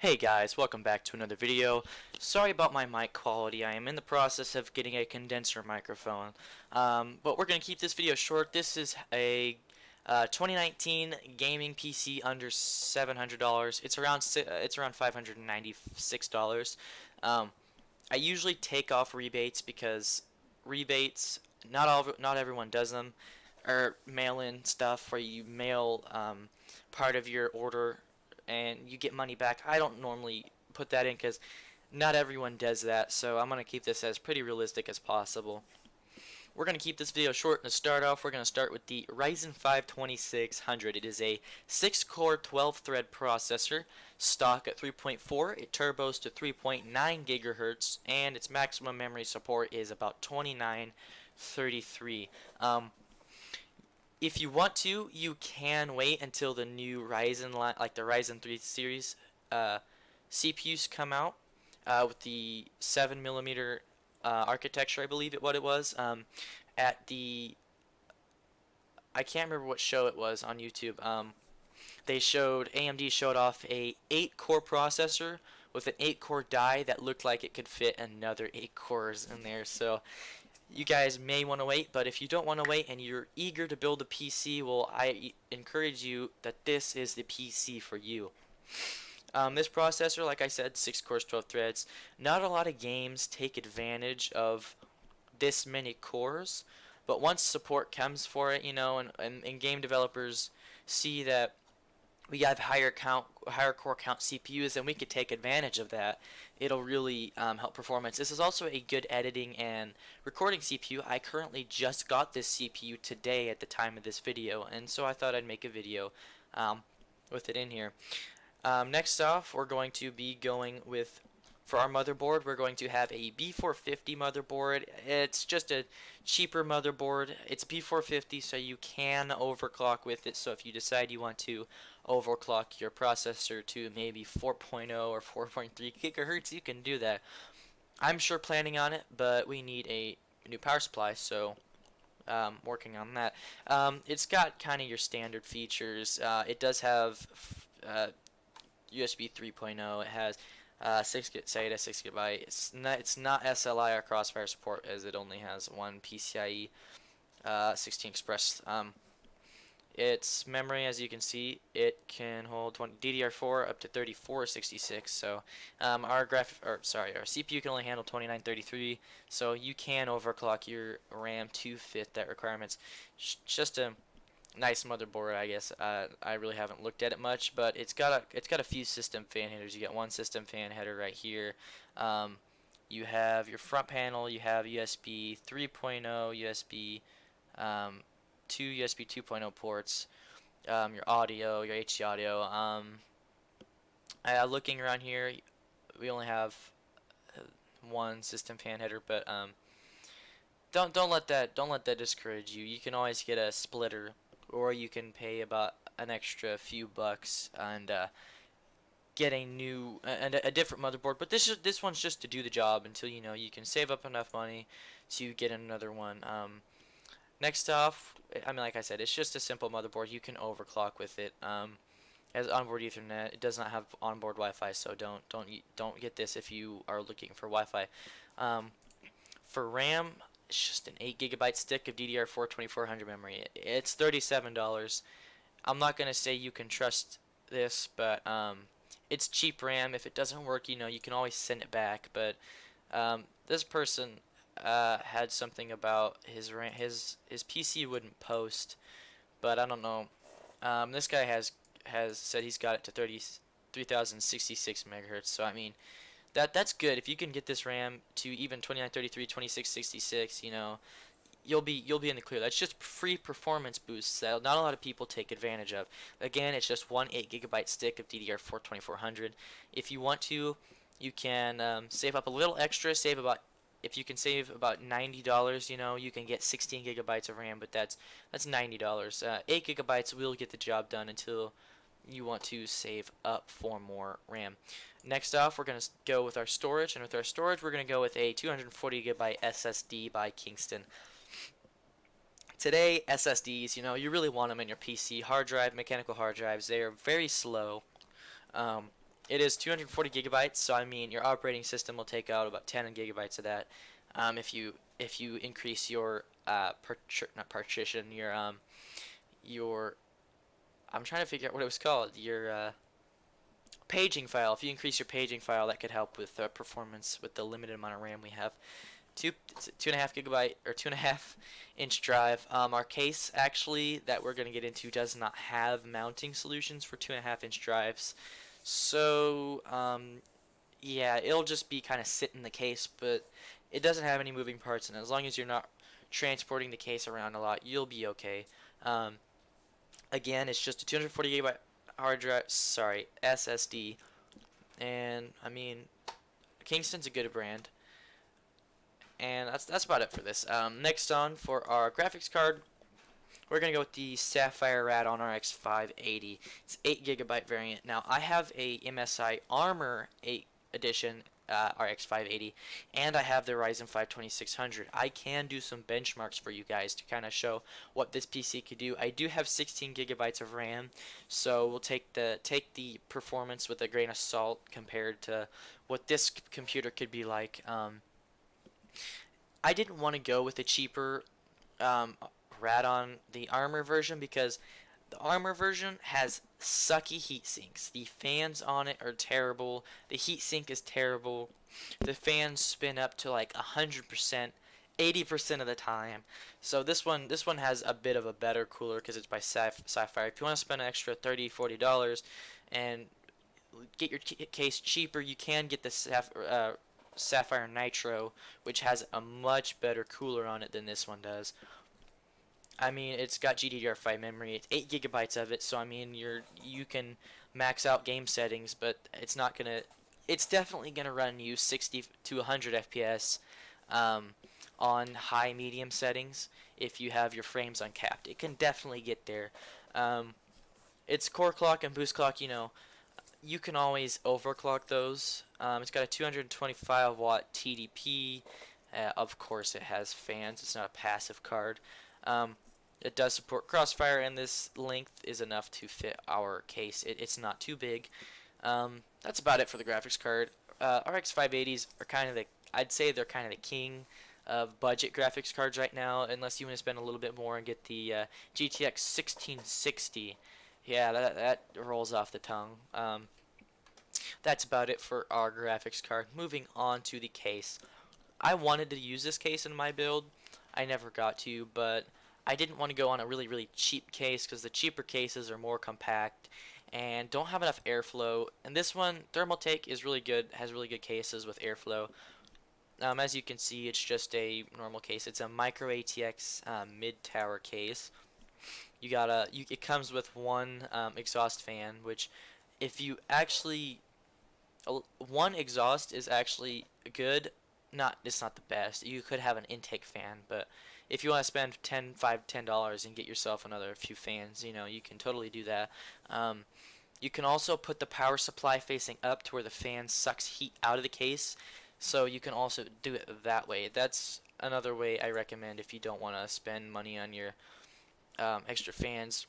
Hey guys, welcome back to another video. Sorry about my mic quality. I am in the process of getting a condenser microphone. But we're going to keep this video short. This is a 2019 gaming PC under $700. It's around $596. I usually take off rebates because rebates, not everyone does them, or mail-in stuff where you mail part of your order and you get money back. I don't normally put that in because not everyone does that, so I'm going to keep this as pretty realistic as possible. We're going to keep this video short, and to start off, we're going to start with the Ryzen 5 2600. It is a 6-core 12-thread processor, stock at 3.4. It turbos to 3.9 gigahertz, and its maximum memory support is about 2933. If you want to, you can wait until the new Ryzen line, like the Ryzen 3 series CPUs come out with the 7mm architecture, I believe what it was. At the, I can't remember what show it was on YouTube. AMD showed off a 8-core processor with an 8-core die that looked like it could fit another 8 cores in there. So you guys may want to wait, but if you don't want to wait and you're eager to build a PC, well, I encourage you that this is the PC for you. This processor, like I said, 6 cores, 12 threads. Not a lot of games take advantage of this many cores, but once support comes for it, and game developers see that we have higher core count CPUs, and we could take advantage of that. It'll really help performance. This is also a good editing and recording CPU. I currently just got this CPU today at the time of this video, and so I thought I'd make a video with it in here. Next off, we're going to be going with, for our motherboard, we're going to have a B450 motherboard. It's just a cheaper motherboard. It's B450, so you can overclock with it. So if you decide you want to overclock your processor to maybe 4.0 or 4.3 gigahertz, you can do that. I'm sure planning on it, but we need a new power supply, so working on that. It's got kind of your standard features. It does have USB 3.0. It has 6 SATA, 6 GB. It's not SLI or Crossfire support, as it only has one PCIe 16 Express. Its memory, as you can see, it can hold DDR4 up to 3466. So our CPU can only handle 2933. So you can overclock your RAM to fit that requirements. Just a nice motherboard, I guess. I really haven't looked at it much, but it's got a few system fan headers. You get one system fan header right here. You have your front panel. You have USB 3.0, USB 2 USB 2.0 ports. Your audio, your HD audio. Looking around here, we only have one system fan header, but don't let that discourage you. You can always get a splitter, or you can pay about an extra few bucks and get a different motherboard. But this one's just to do the job until you can save up enough money to get another one. Next off, like I said, it's just a simple motherboard. You can overclock with it. Has onboard Ethernet. It does not have onboard Wi-Fi, so don't get this if you are looking for Wi-Fi. For RAM, it's just an 8 GB stick of DDR4 2400 memory. It's $37. I'm not gonna say you can trust this, but it's cheap RAM. If it doesn't work, you can always send it back. But this person had something about his PC wouldn't post, but I don't know. This guy has said he's got it to 3066 megahertz. So I mean, that's good. If you can get this RAM to even 2933, 2666, you'll be in the clear. That's just free performance boosts that not a lot of people take advantage of. Again, it's just one 8 GB stick of DDR4 2400. If you want to, you can save up a little extra. If you can save about $90, you can get 16 gigabytes of RAM, but that's $90. 8 gigabytes will get the job done until you want to save up for more RAM. Next off, we're going to go with our storage, and with our storage, we're going to go with a 240 gigabyte SSD by Kingston. Today, SSDs, you really want them in your PC. Hard drive, mechanical hard drives, they are very slow. It is 240 gigabytes, so I mean your operating system will take out about 10 gigabytes of that. If you increase your not partition, your I'm trying to figure out what it was called, your paging file. If you increase your paging file, that could help with performance with the limited amount of RAM we have. It's a 2.5 gigabyte or 2.5 inch drive. Our case actually that we're gonna get into does not have mounting solutions for 2.5 inch drives, so yeah, it'll just be kind of sit in the case, but it doesn't have any moving parts in it. As long as you're not transporting the case around a lot, you'll be okay. Um, Again, it's just a 240 gigabyte hard drive, sorry, SSD, and I mean, Kingston's a good brand. And that's about it for this. Next on for our graphics card, we're gonna go with the Sapphire Radeon RX 580. It's 8 gigabyte variant. Now I have a MSI Armor 8 edition RX 580, and I have the Ryzen 5 2600. I can do some benchmarks for you guys to kind of show what this PC could do. I do have 16 gigabytes of RAM, so we'll take the performance with a grain of salt compared to what this computer could be like. I didn't want to go with the cheaper Radeon, the Armor version, because the Armor version has sucky heat sinks. The fans on it are terrible. The heat sink is terrible. The fans spin up to like 100%, 80% of the time. So this one has a bit of a better cooler because it's by Sapphire. If you want to spend an extra $30, $40 and get your case cheaper, you can get the Sapphire Nitro, which has a much better cooler on it than this one does. I mean, it's got GDDR5 memory. It's 8 gigabytes of it, so I mean, you can max out game settings, but it's definitely gonna run you 60 to 100 FPS on high medium settings if you have your frames uncapped. It can definitely get there. It's core clock and boost clock, you can always overclock those. It's got a 225 watt TDP. Of course, it has fans. It's not a passive card. It does support Crossfire, and this length is enough to fit our case. It's not too big. That's about it for the graphics card. RX 580s are I'd say they're kind of the king of budget graphics cards right now, unless you want to spend a little bit more and get the GTX 1660. Yeah, that rolls off the tongue. That's about it for our graphics card. Moving on to the case. I wanted to use this case in my build. I never got to, but I didn't want to go on a really, really cheap case because the cheaper cases are more compact and don't have enough airflow. And this one, Thermaltake, is really good, has really good cases with airflow. As you can see, it's just a normal case. It's a micro ATX mid-tower case. It comes with one exhaust fan, which if you actually one exhaust is actually good. It's not the best. You could have an intake fan, but if you want to spend $10 and get yourself another few fans, you can totally do that. You can also put the power supply facing up to where the fan sucks heat out of the case, so you can also do it that way. That's another way I recommend if you don't want to spend money on your extra fans.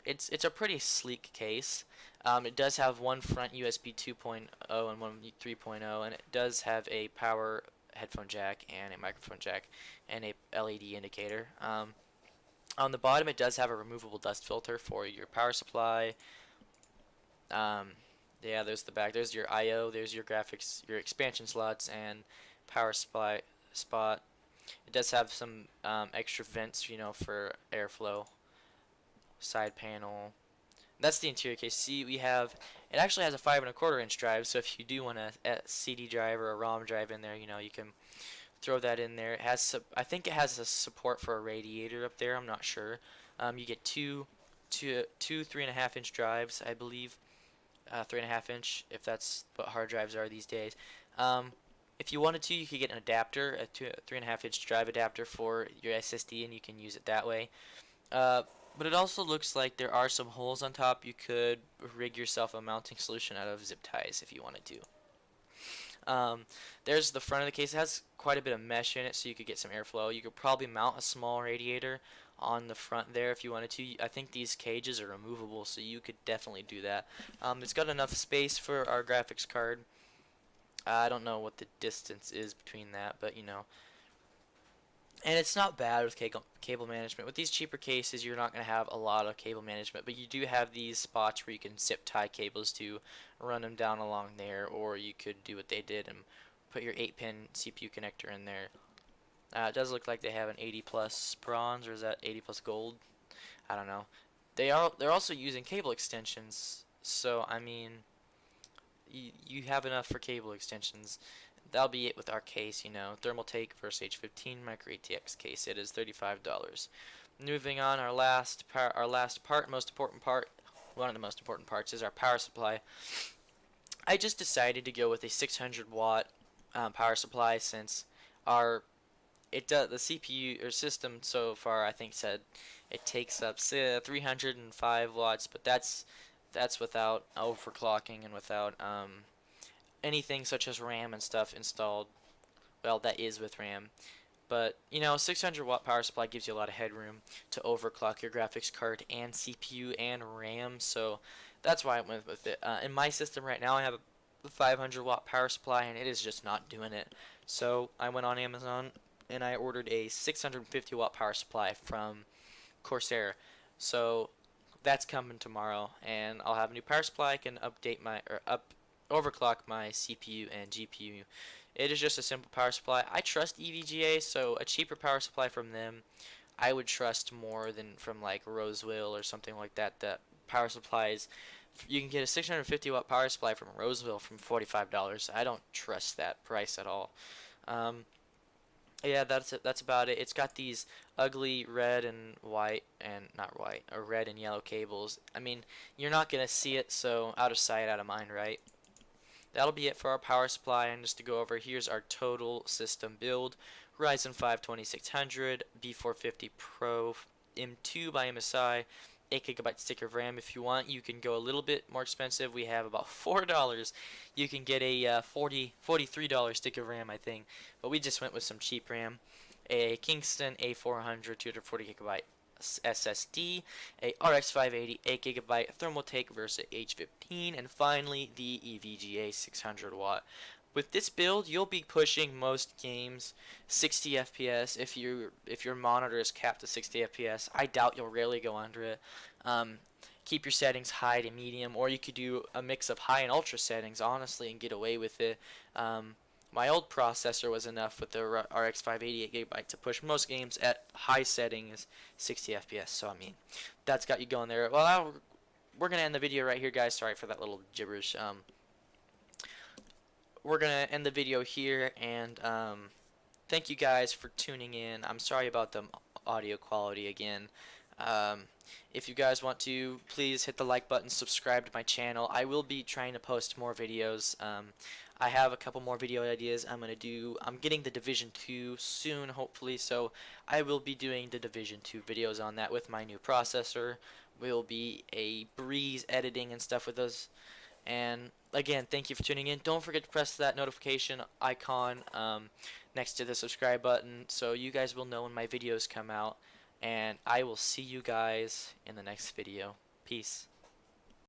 It's a pretty sleek case. It does have one front USB 2.0 and one 3.0, and it does have a power headphone jack and a microphone jack and a LED indicator. On the bottom, it does have a removable dust filter for your power supply. Yeah, there's the back. There's your I/O. There's your graphics, your expansion slots, and power supply spot. It does have some extra vents, for airflow. Side panel. That's the interior case. See, it actually has a 5.25 inch drive, so if you do want a CD drive or a ROM drive in there, you can throw that in there. It has, I think it has a support for a radiator up there. I'm not sure. You get two 3.5 inch drives, I believe. 3.5 inch, if that's what hard drives are these days. If you wanted to, you could get an adapter, a 3.5 inch drive adapter for your SSD, and you can use it that way. But it also looks like there are some holes on top. You could rig yourself a mounting solution out of zip ties if you wanted to. There's the front of the case. It has quite a bit of mesh in it, so you could get some airflow. You could probably mount a small radiator on the front there if you wanted to. I think these cages are removable, so you could definitely do that. It's got enough space for our graphics card. I don't know what the distance is between that, but you know. And it's not bad with cable management. With these cheaper cases, you're not going to have a lot of cable management, but you do have these spots where you can zip tie cables to, run them down along there, or you could do what they did and put your 8-pin CPU connector in there. It does look like they have an 80 plus bronze, or is that 80 plus gold? I don't know. They're also using cable extensions, so I mean, you have enough for cable extensions. That'll be it with our case, you know. Thermaltake versus H15 micro ATX case. It is $35. Moving on, our last part, most important part, one of the most important parts is our power supply. I just decided to go with a 600 watt power supply since the CPU or system so far I think said it takes up 305 watts, but that's without overclocking and without anything such as RAM and stuff installed. Well, that is with RAM. But, you know, 600 watt power supply gives you a lot of headroom to overclock your graphics card and CPU and RAM, so that's why I went with it. In my system right now, I have a 500 watt power supply, and it is just not doing it. So I went on Amazon, and I ordered a 650 watt power supply from Corsair. So that's coming tomorrow, and I'll have a new power supply. I can update overclock my CPU and GPU. It is just a simple power supply. I trust EVGA, so a cheaper power supply from them I would trust more than from like Roseville or something like that. The power supplies, you can get a 650 watt power supply from Roseville from $45. I don't trust that price at all. Yeah, that's it. That's about it. It's got these ugly red and white, and not white, or red and yellow cables. I mean, you're not gonna see it, so out of sight, out of mind, right? That'll be it for our power supply. And just to go over, here's our total system build: Ryzen 5 2600, B450 Pro, M2 by MSI, 8GB stick of RAM. If you want, you can go a little bit more expensive. We have about $4. You can get a $43 stick of RAM, I think. But we just went with some cheap RAM. A Kingston A400 240GB SSD, a RX 580 8GB Thermaltake Versa H15, and finally the EVGA 600 watt. With this build, you'll be pushing most games 60 FPS. If your monitor is capped to 60 FPS, I doubt you'll rarely go under it. Keep your settings high to medium, or you could do a mix of high and ultra settings, honestly, and get away with it. My old processor was enough with the RX 580 8GB to push most games at high settings 60 FPS. So I mean, that's got you going there. Well, we're gonna end the video right here, guys. Sorry for that little gibberish. We're gonna end the video here, and thank you guys for tuning in. I'm sorry about the audio quality again. If you guys want to, please hit the like button, subscribe to my channel. I will be trying to post more videos. I have a couple more video ideas I'm getting the Division 2 soon, hopefully, so I will be doing the Division 2 videos on that with my new processor. Will be a breeze editing and stuff with those. And again, thank you for tuning in. Don't forget to press that notification icon next to the subscribe button so you guys will know when my videos come out. And I will see you guys in the next video. Peace.